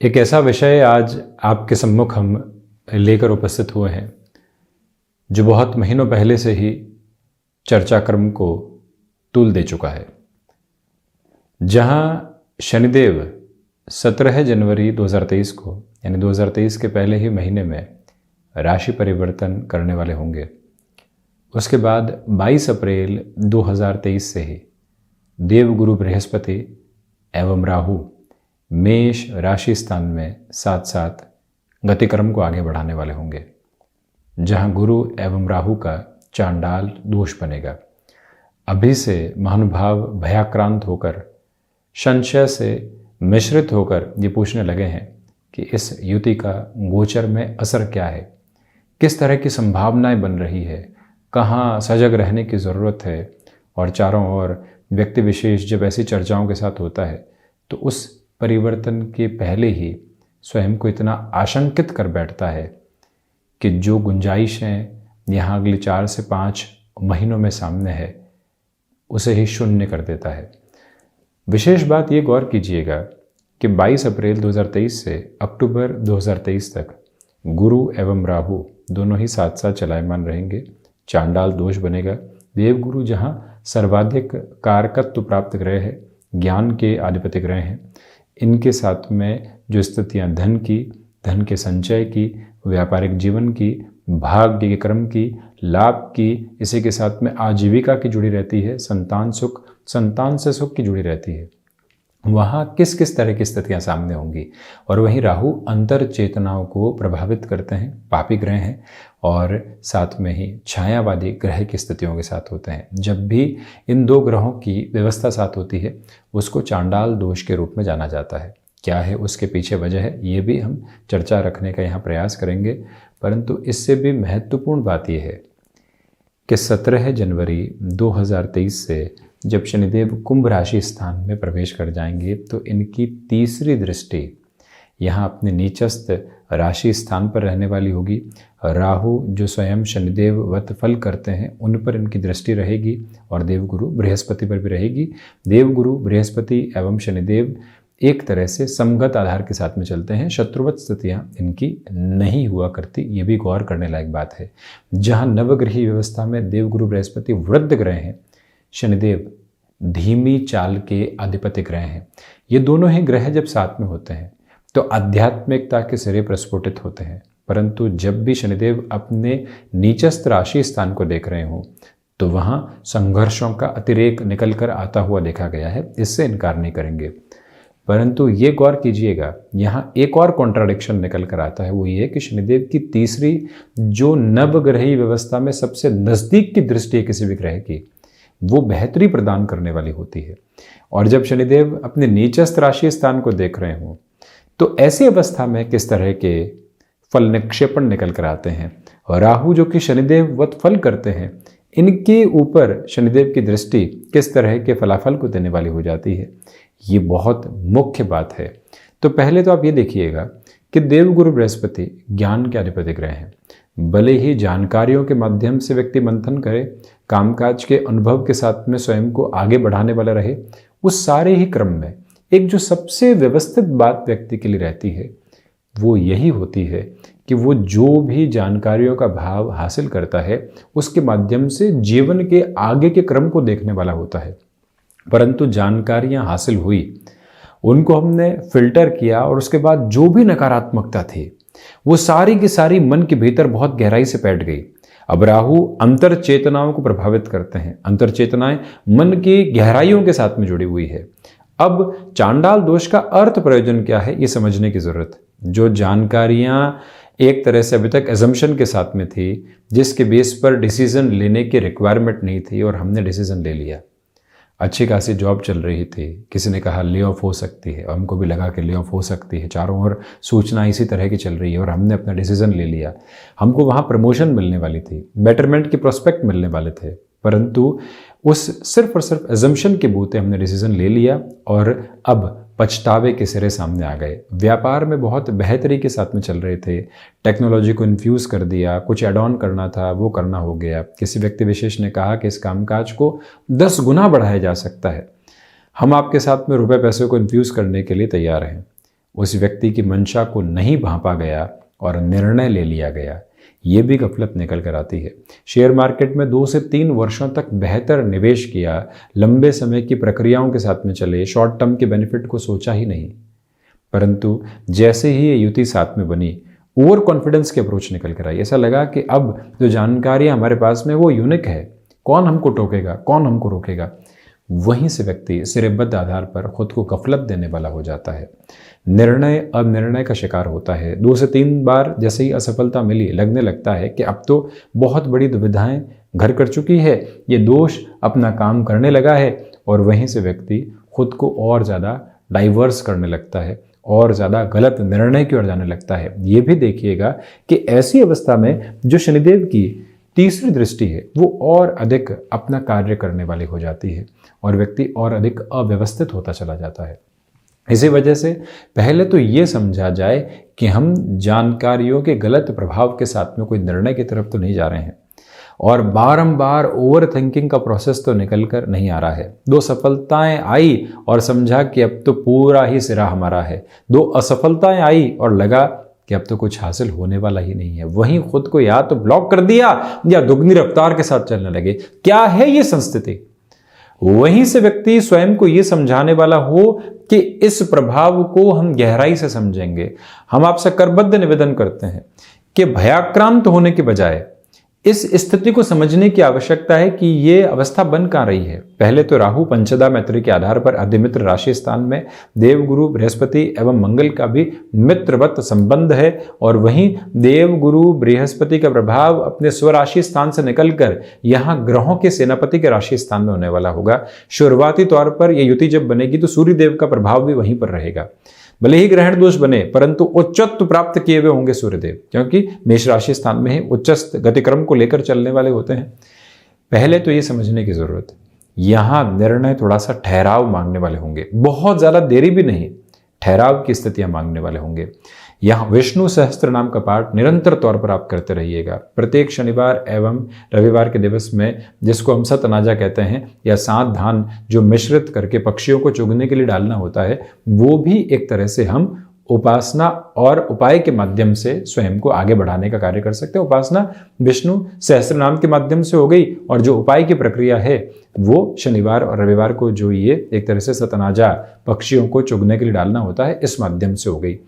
एक ऐसा विषय आज आपके सम्मुख हम लेकर उपस्थित हुए हैं जो बहुत महीनों पहले से ही चर्चा क्रम को तूल दे चुका है। जहां शनिदेव 17 जनवरी 2023 को यानी 2023 के पहले ही महीने में राशि परिवर्तन करने वाले होंगे, उसके बाद 22 अप्रैल 2023 से ही देवगुरु बृहस्पति एवं राहु मेष राशि स्थान में साथ साथ गतिक्रम को आगे बढ़ाने वाले होंगे, जहां गुरु एवं राहु का चांडाल दोष बनेगा। अभी से महानुभाव भयाक्रांत होकर, संशय से मिश्रित होकर ये पूछने लगे हैं कि इस युति का गोचर में असर क्या है, किस तरह की संभावनाएं बन रही है, कहाँ सजग रहने की ज़रूरत है। और चारों ओर व्यक्ति विशेष जब ऐसी चर्चाओं के साथ होता है तो उस परिवर्तन के पहले ही स्वयं को इतना आशंकित कर बैठता है कि जो गुंजाइशें यहाँ अगले 4 से 5 महीनों में सामने है उसे ही शून्य कर देता है। विशेष बात ये गौर कीजिएगा कि 22 अप्रैल 2023 से अक्टूबर 2023 तक गुरु एवं राहु दोनों ही साथ साथ चलायमान रहेंगे। चांडाल दोष बनेगा। देवगुरु जहाँ सर्वाधिक कारकत्व प्राप्त ग्रह है, ज्ञान के अधिपति ग्रह हैं, इनके साथ में जो स्थितियाँ धन की, धन के संचय की, व्यापारिक जीवन की, भाग्य के क्रम की, लाभ की, इसी के साथ में आजीविका की जुड़ी रहती है, संतान सुख, संतान से सुख की जुड़ी रहती है, वहाँ किस किस तरह की स्थितियाँ सामने होंगी। और वहीं राहु अंतर चेतनाओं को प्रभावित करते हैं, पापी ग्रह हैं, और साथ में ही छायावादी ग्रह की स्थितियों के साथ होते हैं। जब भी इन दो ग्रहों की व्यवस्था साथ होती है उसको चांडाल दोष के रूप में जाना जाता है। क्या है उसके पीछे वजह है, ये भी हम चर्चा रखने का यहाँ प्रयास करेंगे। परंतु इससे भी महत्वपूर्ण बात यह है कि 17 जनवरी 2023 से जब शनिदेव कुंभ राशि स्थान में प्रवेश कर जाएंगे तो इनकी तीसरी दृष्टि यहाँ अपने नीचस्थ राशि स्थान पर रहने वाली होगी। राहु जो स्वयं शनिदेव वत फल करते हैं उन पर इनकी दृष्टि रहेगी और देवगुरु बृहस्पति पर भी रहेगी। देवगुरु बृहस्पति एवं शनिदेव एक तरह से समगत आधार के साथ में चलते हैं, शत्रुवत स्थितियाँ इनकी नहीं हुआ करती। ये भी गौर करने लायक बात है। जहाँ नवग्रही व्यवस्था में देवगुरु बृहस्पति वृद्ध ग्रह हैं, शनिदेव धीमी चाल के अधिपति ग्रह हैं। ये दोनों ही ग्रह जब साथ में होते हैं तो आध्यात्मिकता के सिरे प्रस्फुटित होते हैं। परंतु जब भी शनिदेव अपने नीचस्थ राशि स्थान को देख रहे हों तो वहाँ संघर्षों का अतिरेक निकल कर आता हुआ देखा गया है, इससे इनकार नहीं करेंगे। परंतु ये गौर कीजिएगा, यहाँ एक और कॉन्ट्राडिक्शन निकल कर आता है। वो ये कि शनिदेव की तीसरी जो नवग्रही व्यवस्था में सबसे नज़दीक की दृष्टि है किसी भी ग्रह की, वो बेहतरी प्रदान करने वाली होती है। और जब शनिदेव अपने नीचस्थ राशि स्थान को देख रहे हों तो ऐसी अवस्था में किस तरह के फल निक्षेपण निकल कर आते हैं। और राहु जो कि शनिदेव वत फल करते हैं, इनके ऊपर शनिदेव की दृष्टि किस तरह के फलाफल को देने वाली हो जाती है, ये बहुत मुख्य बात है। तो पहले तो आप ये देखिएगा कि देवगुरु बृहस्पति ज्ञान के अधिपति ग्रह हैं। भले ही जानकारियों के माध्यम से व्यक्ति मंथन करे, कामकाज के अनुभव के साथ में स्वयं को आगे बढ़ाने वाला रहे, उस सारे ही क्रम में एक जो सबसे व्यवस्थित बात व्यक्ति के लिए रहती है वो यही होती है कि वो जो भी जानकारियों का भाव हासिल करता है उसके माध्यम से जीवन के आगे के क्रम को देखने वाला होता है। परंतु जानकारियां हासिल हुई, उनको हमने फिल्टर किया और उसके बाद जो भी नकारात्मकता थी वो सारी की सारी मन के भीतर बहुत गहराई से बैठ गई। अब राहु अंतर चेतनाओं को प्रभावित करते हैं, अंतर चेतनाएं मन की गहराइयों के साथ में जुड़ी हुई है। अब चांडाल दोष का अर्थ प्रयोजन क्या है ये समझने की जरूरत है। जो जानकारियां एक तरह से अभी तक एजम्पशन के साथ में थी, जिसके बेस पर डिसीजन लेने की रिक्वायरमेंट नहीं थी और हमने डिसीजन ले लिया। अच्छी खासी जॉब चल रही थी, किसी ने कहा ले ऑफ हो सकती है, हमको भी लगा कि ले ऑफ हो सकती है, चारों ओर सूचना इसी तरह की चल रही है और हमने अपना डिसीजन ले लिया। हमको वहाँ प्रमोशन मिलने वाली थी, बेटरमेंट के प्रोस्पेक्ट मिलने वाले थे, परंतु उस सिर्फ और सिर्फ एजम्पशन के बूते हमने डिसीजन ले लिया और अब पछतावे के सिरे सामने आ गए। व्यापार में बहुत बेहतरी के साथ में चल रहे थे, टेक्नोलॉजी को इन्फ्यूज़ कर दिया, कुछ एड ऑन करना था वो करना हो गया। किसी व्यक्ति विशेष ने कहा कि इस कामकाज को 10 गुना बढ़ाया जा सकता है, हम आपके साथ में रुपए पैसे को इन्फ्यूज़ करने के लिए तैयार हैं। उस व्यक्ति की मंशा को नहीं भांपा गया और निर्णय ले लिया गया, ये भी गफलत निकल कर आती है। शेयर मार्केट में 2 से 3 वर्षों तक बेहतर निवेश किया, लंबे समय की प्रक्रियाओं के साथ में चले, शॉर्ट टर्म के बेनिफिट को सोचा ही नहीं, परंतु जैसे ही ये युति साथ में बनी, ओवर कॉन्फिडेंस की अप्रोच निकल कर आई। ऐसा लगा कि अब जो जानकारी हमारे पास में वो यूनिक है, कौन हमको टोकेगा, कौन हमको रोकेगा। वहीं से व्यक्ति सिरेबद्ध आधार पर खुद को गफलत देने वाला हो जाता है, निर्णय अनिर्णय का शिकार होता है। 2 से 3 बार जैसे ही असफलता मिली, लगने लगता है कि अब तो बहुत बड़ी दुविधाएं घर कर चुकी है, ये दोष अपना काम करने लगा है, और वहीं से व्यक्ति खुद को और ज़्यादा डाइवर्स करने लगता है और ज़्यादा गलत निर्णय की ओर जाने लगता है। ये भी देखिएगा कि ऐसी अवस्था में जो शनिदेव की तीसरी दृष्टि है वो और अधिक अपना कार्य करने वाली हो जाती है और व्यक्ति और अधिक अव्यवस्थित होता चला जाता है। इसी वजह से पहले तो ये समझा जाए कि हम जानकारियों के गलत प्रभाव के साथ में कोई निर्णय की तरफ तो नहीं जा रहे हैं, और बारंबार ओवर थिंकिंग का प्रोसेस तो निकल कर नहीं आ रहा है। 2 सफलताएं आई और समझा कि अब तो पूरा ही सिरा हमारा है, 2 असफलताएं आई और लगा कि अब तो कुछ हासिल होने वाला ही नहीं है। वहीं खुद को या तो ब्लॉक कर दिया या दुगनी रफ्तार के साथ चलने लगे। क्या है ये संस्थिति? वहीं से व्यक्ति स्वयं को ये समझाने वाला हो कि इस प्रभाव को हम गहराई से समझेंगे। हम आपसे करबद्ध निवेदन करते हैं कि भयाक्रांत होने के बजाय इस स्थिति को समझने की आवश्यकता है कि ये अवस्था बन कहां रही है। पहले तो राहु पंचदा मैत्री के आधार पर अधिमित्र राशि स्थान में देवगुरु बृहस्पति एवं मंगल का भी मित्रवत संबंध है, और वहीं देवगुरु बृहस्पति का प्रभाव अपने स्वराशि स्थान से निकलकर यहां ग्रहों के सेनापति के राशि स्थान में होने वाला होगा। शुरुआती तौर पर यह युति जब बनेगी तो सूर्य देव का प्रभाव भी वहीं पर रहेगा। भले ही ग्रहण दोष बने परंतु उच्चत्व प्राप्त किए हुए होंगे सूर्यदेव, क्योंकि मेष राशि स्थान में ही उच्चस्थ गतिक्रम को लेकर चलने वाले होते हैं। पहले तो ये समझने की जरूरत है, यहां निर्णय थोड़ा सा ठहराव मांगने वाले होंगे, बहुत ज्यादा देरी भी नहीं, ठहराव की स्थितियां मांगने वाले होंगे। यहाँ विष्णु सहस्त्र नाम का पाठ निरंतर तौर पर आप करते रहिएगा। प्रत्येक शनिवार एवं रविवार के दिवस में, जिसको हम सतनाजा कहते हैं या 7 धान जो मिश्रित करके पक्षियों को चुगने के लिए डालना होता है, वो भी एक तरह से हम उपासना और उपाय के माध्यम से स्वयं को आगे बढ़ाने का कार्य कर सकते हैं। उपासना विष्णु सहस्त्र नाम के माध्यम से हो गई, और जो उपाय की प्रक्रिया है वो शनिवार और रविवार को जो ये एक तरह से सतनाजा पक्षियों को चुगने के लिए डालना होता है, इस माध्यम से हो गई।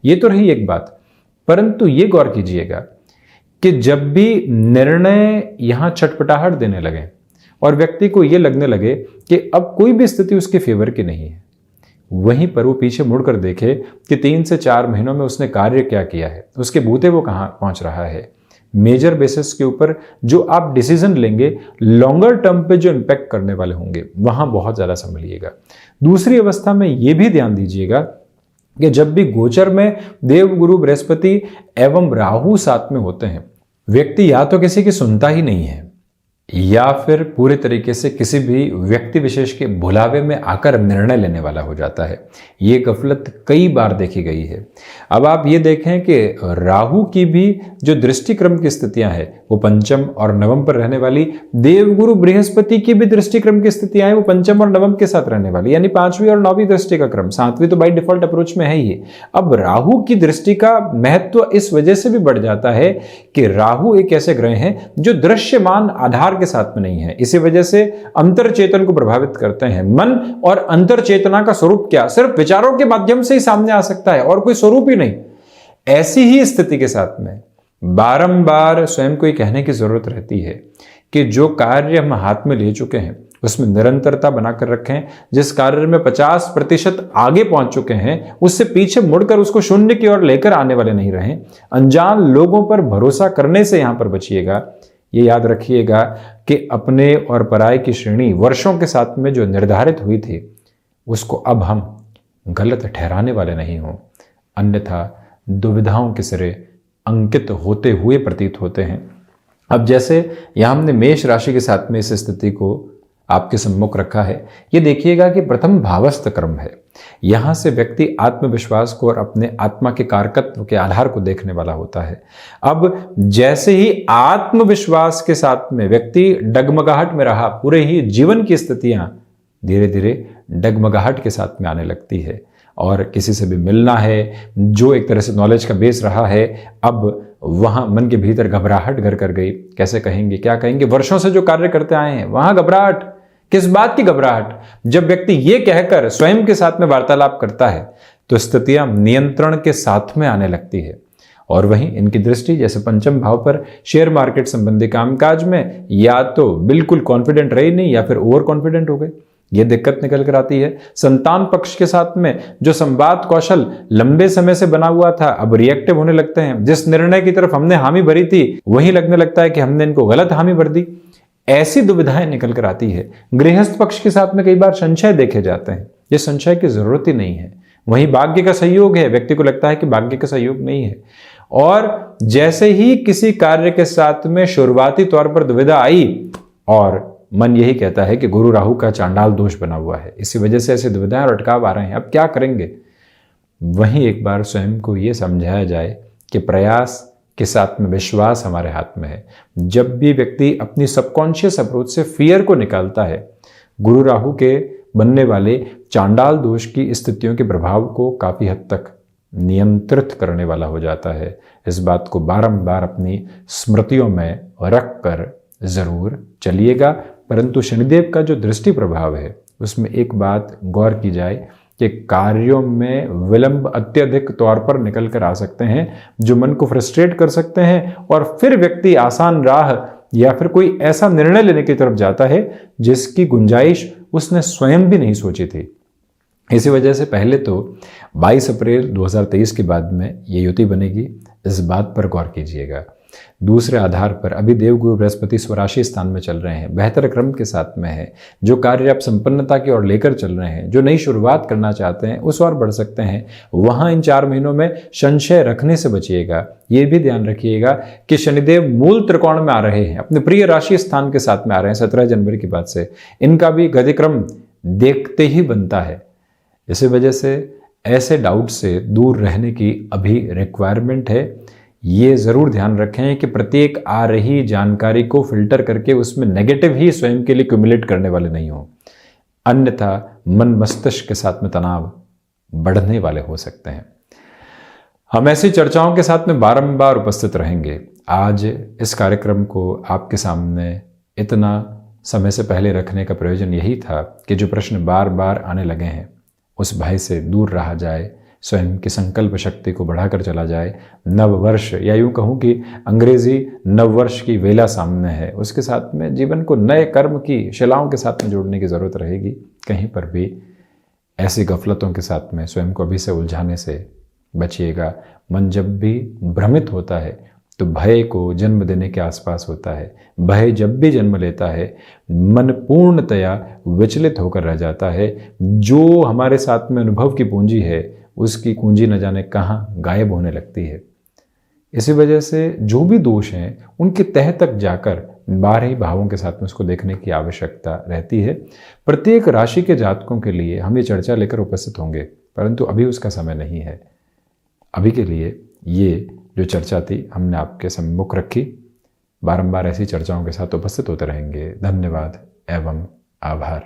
ये तो रही एक बात, परंतु ये गौर कीजिएगा कि जब भी निर्णय यहां छटपटाहट देने लगे और व्यक्ति को यह लगने लगे कि अब कोई भी स्थिति उसके फेवर की नहीं है, वहीं पर वो पीछे मुड़कर देखे कि 3 से 4 महीनों में उसने कार्य क्या किया है, उसके बूते वो कहां पहुंच रहा है। मेजर बेसिस के ऊपर जो आप डिसीजन लेंगे, लॉन्गर टर्म पे जो इंपैक्ट करने वाले होंगे, वहां बहुत ज्यादा संभलिएगा। दूसरी अवस्था में यह भी ध्यान दीजिएगा कि जब भी गोचर में देवगुरु बृहस्पति एवं राहु साथ में होते हैं, व्यक्ति या तो किसी की सुनता ही नहीं है या फिर पूरे तरीके से किसी भी व्यक्ति विशेष के भुलावे में आकर निर्णय लेने वाला हो जाता है। ये गफलत कई बार देखी गई है। अब आप ये देखें कि राहु की भी जो दृष्टिक्रम की स्थितियां हैं वो पंचम और नवम पर रहने वाली, देवगुरु बृहस्पति की भी दृष्टिक्रम की स्थितियां हैं वो पंचम और नवम के साथ रहने वाली, यानी 5वीं और 9वीं दृष्टि का क्रम, 7वीं तो बाई डिफॉल्ट अप्रोच में है ही। अब राहु की दृष्टि का महत्व इस वजह से भी बढ़ जाता है कि राहु एक ऐसे ग्रह हैं जो दृश्यमान आधार के साथ में नहीं है, इसी वजह से अंतर चेतन को प्रभावित करते हैं। मन और अंतर चेतना का स्वरूप क्या, सिर्फ विचारों के माध्यम से ही सामने आ सकता है और कोई स्वरूप ही नहीं। ऐसी ही स्थिति के साथ में बारंबार स्वयं को ये कहने की जरूरत रहती है कि जो कार्य हम हाथ में ले चुके हैं उसमें निरंतरता बनाकर रखें। जिस कार्य में 50% आगे पहुंच चुके हैं उससे पीछे मुड़कर उसको शून्य की ओर लेकर आने वाले नहीं रहें। अनजान लोगों पर भरोसा करने से यहां पर बचिएगा। ये याद रखिएगा कि अपने और पराये की श्रेणी वर्षों के साथ में जो निर्धारित हुई थी उसको अब हम गलत ठहराने वाले नहीं हों, अन्यथा दुविधाओं के सिरे अंकित होते हुए प्रतीत होते हैं। अब जैसे यहां हमने मेष राशि के साथ में इस स्थिति को आपके सम्मुख रखा है, ये देखिएगा कि प्रथम भावस्थ क्रम है। यहां से व्यक्ति आत्मविश्वास को और अपने आत्मा के कारकत्व के आधार को देखने वाला होता है। अब जैसे ही आत्मविश्वास के साथ में व्यक्ति डगमगाहट में रहा, पूरे ही जीवन की स्थितियां धीरे धीरे डगमगाहट के साथ में आने लगती है और किसी से भी मिलना है, जो एक तरह से नॉलेज का बेस रहा है, अब वहाँ मन के भीतर घबराहट घर कर गई। कैसे कहेंगे, क्या कहेंगे, वर्षों से जो कार्य करते आए हैं वहाँ घबराहट। किस बात की घबराहट? जब व्यक्ति ये कहकर स्वयं के साथ में वार्तालाप करता है तो स्थितियां नियंत्रण के साथ में आने लगती है। और वहीं इनकी दृष्टि जैसे पंचम भाव पर शेयर मार्केट संबंधी कामकाज में या तो बिल्कुल कॉन्फिडेंट रही नहीं या फिर ओवर कॉन्फिडेंट हो गए, ये दिक्कत निकल कर आती है। संतान पक्ष के साथ में जो संवाद कौशल लंबे समय से बना हुआ था अब रिएक्टिव होने लगते हैं। जिस निर्णय की तरफ हमने हामी भरी थी वही लगने लगता है कि हमने इनको गलत हामी भर दी। ऐसी दुविधाएं निकल कर आती है। गृहस्थ पक्ष के साथ में कई बार संशय देखे जाते हैं, ये संशय की जरूरत ही नहीं है। वहीं भाग्य का सहयोग है, व्यक्ति को लगता है कि भाग्य का सहयोग नहीं है। और जैसे ही किसी कार्य के साथ में शुरुआती तौर पर दुविधा आई और मन यही कहता है कि गुरु राहु का चांडाल दोष बना हुआ है, इसी वजह से ऐसी दुविधाएं और अटकाव आ रहे हैं, अब क्या करेंगे। वहीं एक बार स्वयं को यह समझाया जाए कि प्रयास के साथ में विश्वास हमारे हाथ में है। जब भी व्यक्ति अपनी सबकॉन्शियस अप्रोच से फियर को निकालता है, गुरु राहु के बनने वाले चांडाल दोष की स्थितियों के प्रभाव को काफी हद तक नियंत्रित करने वाला हो जाता है। इस बात को बारंबार अपनी स्मृतियों में रख कर जरूर चलिएगा। परंतु शनिदेव का जो दृष्टि प्रभाव है उसमें एक बात गौर की जाए कि कार्यों में विलंब अत्यधिक तौर पर निकल कर आ सकते हैं, जो मन को फ्रस्ट्रेट कर सकते हैं और फिर व्यक्ति आसान राह या फिर कोई ऐसा निर्णय लेने की तरफ जाता है जिसकी गुंजाइश उसने स्वयं भी नहीं सोची थी। इसी वजह से पहले तो 22 अप्रैल 2023 के बाद में ये युति बनेगी, इस बात पर गौर कीजिएगा। दूसरे आधार पर अभी देवगुरु बृहस्पति स्वराशि स्थान में चल रहे हैं, बेहतर क्रम के साथ में है। जो कार्य आप संपन्नता की ओर लेकर चल रहे हैं, जो नई शुरुआत करना चाहते हैं उस ओर बढ़ सकते हैं। वहां इन 4 महीनों में संशय रखने से बचिएगा। ये भी ध्यान रखिएगा कि शनिदेव मूल त्रिकोण में आ रहे हैं, अपने प्रिय राशि स्थान के साथ में आ रहे हैं 17 जनवरी के बाद से। इनका भी गतिक्रम देखते ही बनता है। इसी वजह से ऐसे डाउट से दूर रहने की अभी रिक्वायरमेंट है। ये ज़रूर ध्यान रखें कि प्रत्येक आ रही जानकारी को फिल्टर करके उसमें नेगेटिव ही स्वयं के लिए क्यूमुलेट करने वाले नहीं हो, अन्यथा मन मस्तिष्क के साथ में तनाव बढ़ने वाले हो सकते हैं। हम ऐसी चर्चाओं के साथ में बारंबार उपस्थित रहेंगे। आज इस कार्यक्रम को आपके सामने इतना समय से पहले रखने का प्रयोजन यही था कि जो प्रश्न बार बार आने लगे हैं उस भय से दूर रहा जाए, स्वयं की संकल्प शक्ति को बढ़ाकर चला जाए। नव वर्ष या यूं कहूँ कि अंग्रेजी नव वर्ष की वेला सामने है, उसके साथ में जीवन को नए कर्म की शिलाओं के साथ में जोड़ने की ज़रूरत रहेगी। कहीं पर भी ऐसी गफलतों के साथ में स्वयं को अभी से उलझाने से बचिएगा। मन जब भी भ्रमित होता है तो भय को जन्म देने के आसपास होता है। भय जब भी जन्म लेता है मन पूर्णतया विचलित होकर रह जाता है। जो हमारे साथ में अनुभव की पूंजी है उसकी कुंजी न जाने कहाँ गायब होने लगती है। इसी वजह से जो भी दोष हैं उनके तह तक जाकर 12 भावों के साथ में उसको देखने की आवश्यकता रहती है। प्रत्येक राशि के जातकों के लिए हम ये चर्चा लेकर उपस्थित होंगे, परंतु अभी उसका समय नहीं है। अभी के लिए ये जो चर्चा थी हमने आपके सम्मुख रखी। बारंबार ऐसी चर्चाओं के साथ उपस्थित होते रहेंगे। धन्यवाद एवं आभार।